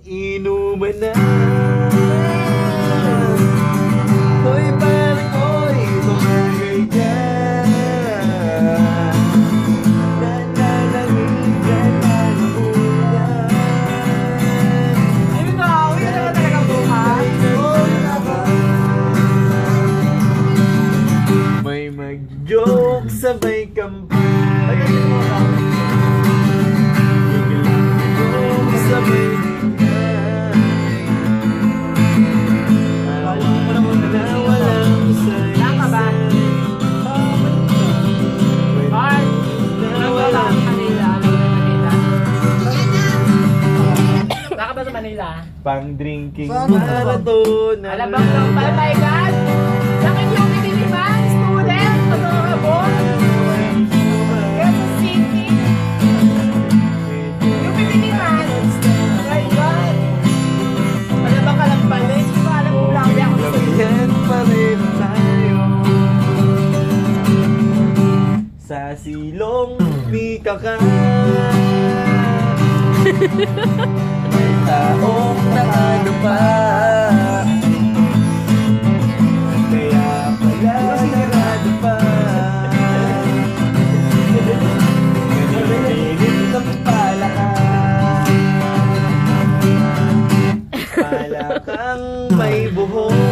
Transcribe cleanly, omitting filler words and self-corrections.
Inuman na. Hoy, parang ko'y bumagay ka. Nananangin ka na muna. Ayun na, uwi na talaga bukas. May mag-joke sabay kampay. Sabay Tama ba? Mark, nagwala ka sa Manila. Alam mo na Manila. Naka ba sa Manila? pang drinking marathon. Alabang ng palpaigan. Sakit yung piniliman. Student. Pagkakabon. Quezon City. Yung piniliman. My God. Alabang ka lang pala. Hindi ko alam kung lang ako sa Labihan pa rin tayo sa silong mikaka. May taong nakadapa, kaya pala nakadapa. Naninig ng palaka, palakang may buhok.